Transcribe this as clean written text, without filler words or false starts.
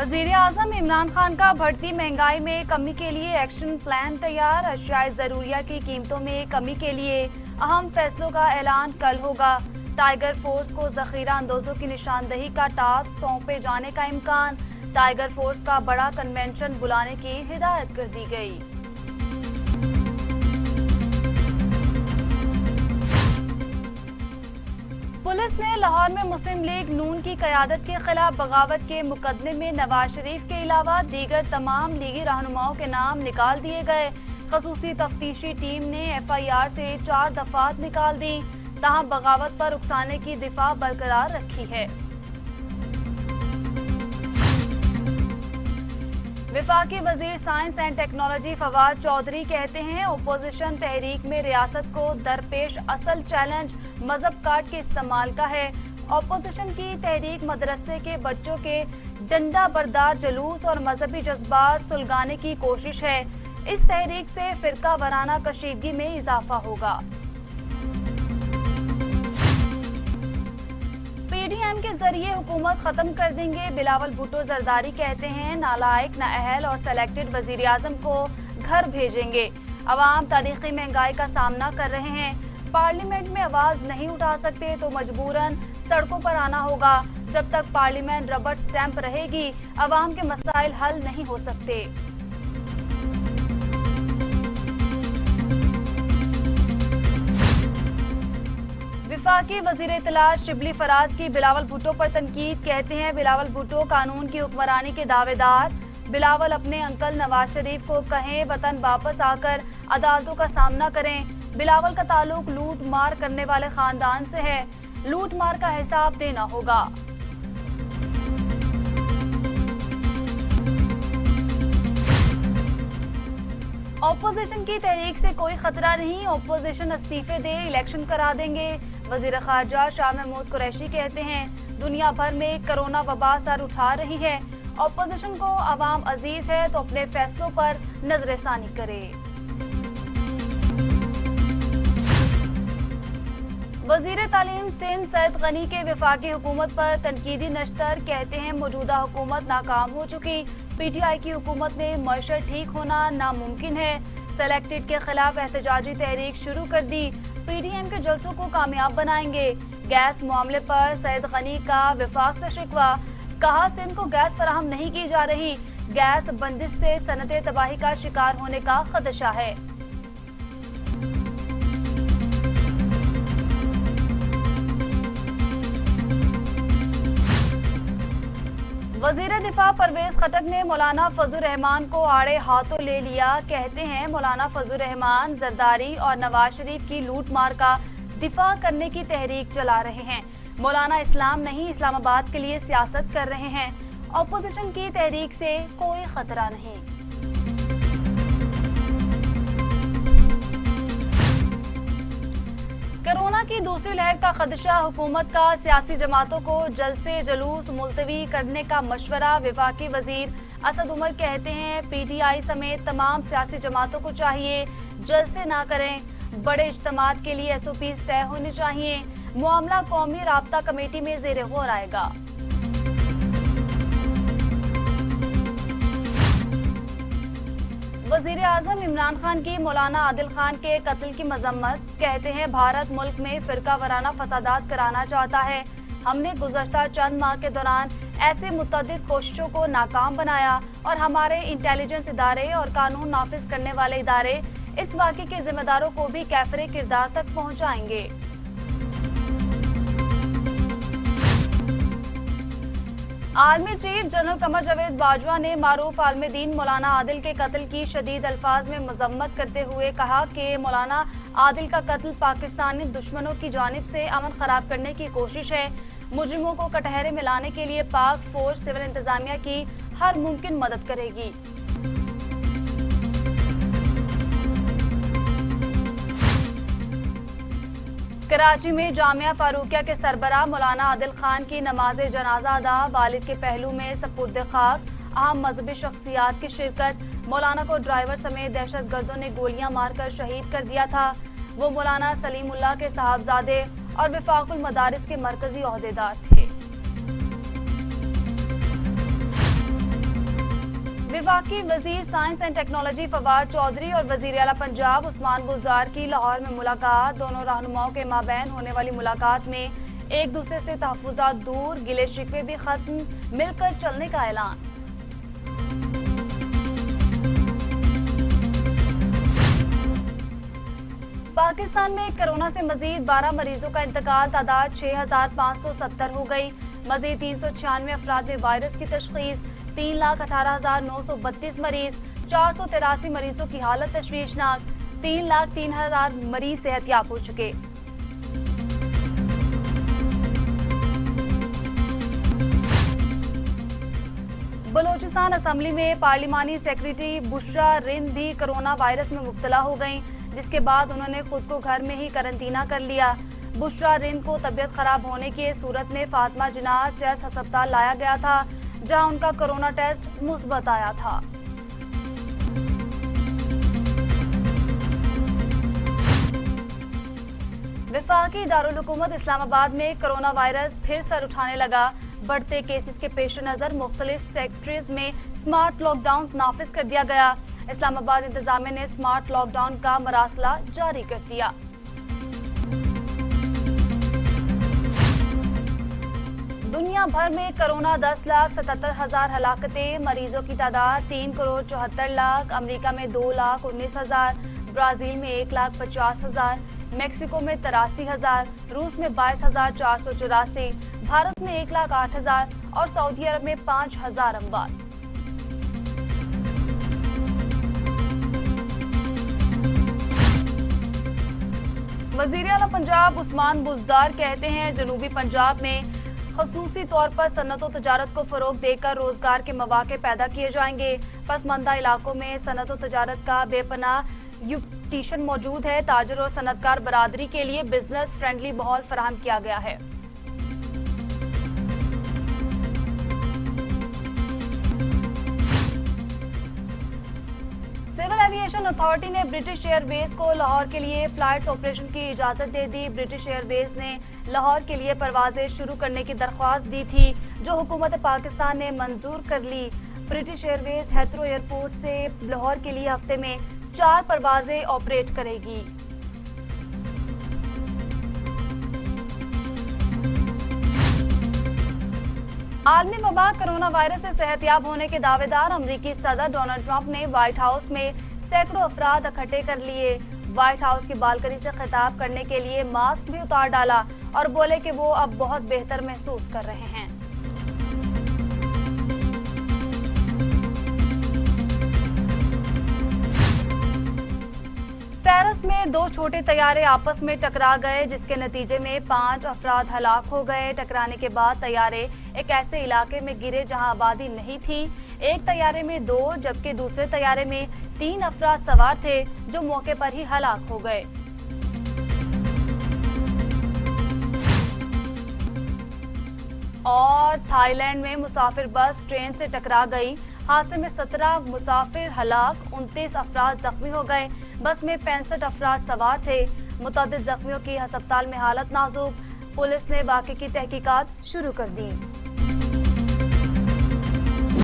वज़ीर-ए-आज़म इमरान खान का बढ़ती महंगाई में कमी के लिए एक्शन प्लान तैयार। अशियाए ज़रूरिया की कीमतों में कमी के लिए अहम फैसलों का ऐलान कल होगा। टाइगर फोर्स को ज़ख़ीरा अंदोज़ों की निशानदही का टास्क सौंपे जाने का इम्कान। टाइगर फोर्स का बड़ा कन्वेंशन बुलाने की हिदायत कर दी गई। पुलिस ने लाहौर में मुस्लिम लीग नून की क़यादत के खिलाफ बगावत के मुकदमे में नवाज शरीफ के अलावा दीगर तमाम लीगी रहनुमाओं के नाम निकाल दिए गए। खसूसी तफ्तीशी टीम ने FIR से 4 दफात निकाल दी, तहां बगावत पर उकसाने की दिफा बरकरार रखी है। वफाकी वजीर science and technology Fawad Chaudhry कहते हैं, ओपोजिशन तहरीक में रियासत को दरपेश असल चैलेंज मजहब कार्ड के इस्तेमाल का है। ओपोजिशन की तहरीक मदरसे के बच्चों के डंडा बरदार जुलूस और मजहबी जज्बात सुलगाने की कोशिश है। इस तहरीक से फिरका वाराना कशीदगी में इजाफा होगा। PDM के जरिए हुकूमत खत्म कर देंगे, बिलावल भुट्टो जरदारी कहते हैं, नालायक, नाअहल और सेलेक्टेड वजीर आजम को घर भेजेंगे। अवाम तारीखी महंगाई का सामना कर रहे हैं, पार्लियामेंट में आवाज नहीं उठा सकते तो मजबूरन सड़कों पर आना होगा। जब तक पार्लियामेंट रबर स्टैंप रहेगी, अवाम के मसाइल हल नहीं हो सकते। वफाकी वजीर इत्तलात शिबली फराज की बिलावल भुट्टो पर तनकीद, कहते हैं बिलावल भुट्टो कानून की हुक्मरानी के दावेदार। बिलावल अपने अंकल नवाज शरीफ को कहें वतन वापस आकर अदालतों का सामना करें। बिलावल का ताल्लुक लूट मार करने वाले खानदान से है, लूट मार का हिसाब देना होगा। ऑपोजिशन की तहरीक से कोई खतरा नहीं, ऑपोजिशन इस्तीफे दे, इलेक्शन करा देंगे। वजीर खारजा शाह महमूद कुरैशी कहते हैं, दुनिया भर में कोरोना वबा सर उठा रही है, ऑपोजिशन को अवाम अजीज है तो अपने फैसलों पर नजरसानी करे। वजीर तालीम सिंध सैयद गनी के वफाकी हुकूमत पर तनकीदी नश्तर, कहते हैं मौजूदा हुकूमत नाकाम हो चुकी, PTI की हुकूमत में मईशत ठीक होना नामुमकिन है। सेलेक्टेड के खिलाफ एहतजाजी तहरीक शुरू कर दी, PDM के जलसों को कामयाब बनाएंगे। गैस मामले पर सैयद गनी का वफाक से शिकवा, कहा सिंध को गैस फराहम नहीं की जा रही, गैस बंदिश से सनते तबाही का शिकार होने का खदशा है। वजीर दिफा परवेज खटक ने मौलाना फजलुर रहमान को आड़े हाथों ले लिया, कहते हैं मौलाना फजलुर रहमान जरदारी और नवाज शरीफ की लूट मार का दिफा करने की तहरीक चला रहे हैं। मौलाना इस्लाम नहीं इस्लामाबाद के लिए सियासत कर रहे हैं, ऑपोजिशन की तहरीक से कोई खतरा नहीं। कोरोना की दूसरी लहर का खदशा, हुकूमत का सियासी जमातों को जलसे जुलूस मुलतवी करने का मशवरा। वफाकी वजीर असद उमर कहते हैं, PTI समेत तमाम सियासी जमातों को चाहिए जलसे ना करें, बड़े इज्तिमात के लिए SOPs तय होने चाहिए। मामला कौमी राब्ता कमेटी में ज़ेरे गौर आएगा। वज़ीर-ए-आज़म इमरान खान की मौलाना आदिल खान के कत्ल की मजम्मत, कहते हैं भारत मुल्क में फिरका वाराना फसादात कराना चाहता है। हमने गुज़श्ता चंद माह के दौरान ऐसे मुतअद्दिद कोशिशों को नाकाम बनाया और हमारे इंटेलिजेंस इदारे और कानून नाफिज करने वाले इदारे इस वाक़े के जिम्मेदारों को भी कैफरे किरदार तक पहुँचाएंगे। Army chief general Qamar Javed Bajwa ने मारूफ आलम दीन मौलाना आदिल के कत्ल की शदीद अल्फाज में मजम्मत करते हुए कहा कि मौलाना आदिल का कत्ल पाकिस्तानी दुश्मनों की जानिब से अमन खराब करने की कोशिश है। मुजरिमों को कटहरे में लाने के लिए पाक फोर्स सिविल इंतजामिया की हर मुमकिन मदद करेगी। कराची में जामिया फारूकिया के सरबराह मौलाना आदिल खान की नमाज जनाजा अदा, वालिद के पहलू में सपुर्द खाक, अहम मजहबी शख्सियात की शिरकत। मौलाना को ड्राइवर समेत दहशत गर्दों ने गोलियां मारकर शहीद कर दिया था। वो मौलाना सलीमुल्लाह के साहबजादे और वफाकुल मदारिस के मरकजी ओहदेदार थे। वफाकी वजीर science and technology Fawad Chaudhry और वजीर आला पंजाब उस्मान बुज़दार की लाहौर में मुलाकात। दोनों रहनुमाओं के माबैन होने वाली मुलाकात में एक दूसरे से तहफ़्फ़ुज़ात दूर, गिले शिकवे भी खत्म, मिलकर चलने का ऐलान। पाकिस्तान में कोरोना से मजीद 12 मरीजों का इंतकाल, तादाद 6570 हो गई। मजीद 396 अफराद में वायरस की तशखीस, 3,18,932 मरीज, 483 मरीजों की हालत तशवीशनाक, 3,03,000 मरीज सेहतयाब हो चुके। बलोचिस्तान असम्बली में पार्लिमानी सेक्रेटरी बुशरा रिंद भी कोरोना वायरस में मुब्तला हो गईं, जिसके बाद उन्होंने खुद को घर में ही करंतना कर लिया। बुशरा रिंद को तबीयत खराब होने की सूरत में फातिमा जिन्ना चेस्ट अस्पताल लाया गया था, जहां उनका कोरोना टेस्ट मुस्बत आया था। वफाकी दारुल हुकूमत इस्लामाबाद में कोरोना वायरस फिर सर उठाने लगा। बढ़ते केसेस के पेश नजर मुख्तलिफ सेक्टर्स में स्मार्ट लॉकडाउन नाफिज कर दिया गया। इस्लामाबाद इंतजामिया ने स्मार्ट लॉकडाउन का मरासला जारी कर दिया। दुनिया भर में कोरोना 10,77,000 हलाकतें, मरीजों की तादाद 3,74,00,000, अमेरिका में 2,19,000, ब्राजील में 1,50,000, मेक्सिको में 83,000, रूस में 22,484, भारत में 1,08,000 और सऊदी अरब में 5,000 अमवात। वजीर आला पंजाब उस्मान बुज़दार कहते हैं, जनूबी पंजाब में खसूसी तौर पर सनत और तजारत को फरोग देकर रोजगार के मौके पैदा किए जाएंगे। पसमंदा इलाकों में सनत और तजारत का बेपनाह यूटिशन मौजूद है। ताजर और सनतकार बरादरी के लिए बिजनेस फ्रेंडली माहौल फराहम किया गया है। सिविल एविएशन अथॉरिटी ने ब्रिटिश एयरवेज को लाहौर के लिए फ्लाइट ऑपरेशन की इजाजत दे दी। ब्रिटिश एयरवेज ने लाहौर के लिए परवाजें शुरू करने की दरख्वास्त दी थी, जो हुकूमत पाकिस्तान ने मंजूर कर ली। ब्रिटिश एयरवेज हेथरो एयरपोर्ट से लाहौर के लिए हफ्ते में 4 परवाजें ऑपरेट करेगी। आलमी वबा कोरोना वायरस से सेहतयाब होने के दावेदार अमेरिकी सदर डोनाल्ड ट्रंप ने व्हाइट हाउस में सैकड़ों अफराद इकट्ठे कर लिए। व्हाइट हाउस की बालकनी से खिताब करने के लिए मास्क भी उतार डाला और बोले कि वो अब बहुत बेहतर महसूस कर रहे हैं। पेरिस में 2 छोटे तैयारे आपस में टकरा गए, जिसके नतीजे में 5 अफराद हलाक हो गए। टकराने के बाद तैयारे एक ऐसे इलाके में गिरे जहां आबादी नहीं थी। एक तैयारे में 2 जबकि दूसरे तैयारे में 3 अफराद सवार थे, जो मौके पर ही हलाक हो गए। और थाईलैंड में मुसाफिर बस ट्रेन से टकरा गई। हादसे में 17 मुसाफिर हलाक, 29 अफराद जख्मी हो गए। बस में 65 अफराद सवार थे। मुतअद्दिद जख्मियों की अस्पताल में हालत नाजुक। पुलिस ने वाक़े की तहकीकात शुरू कर दी।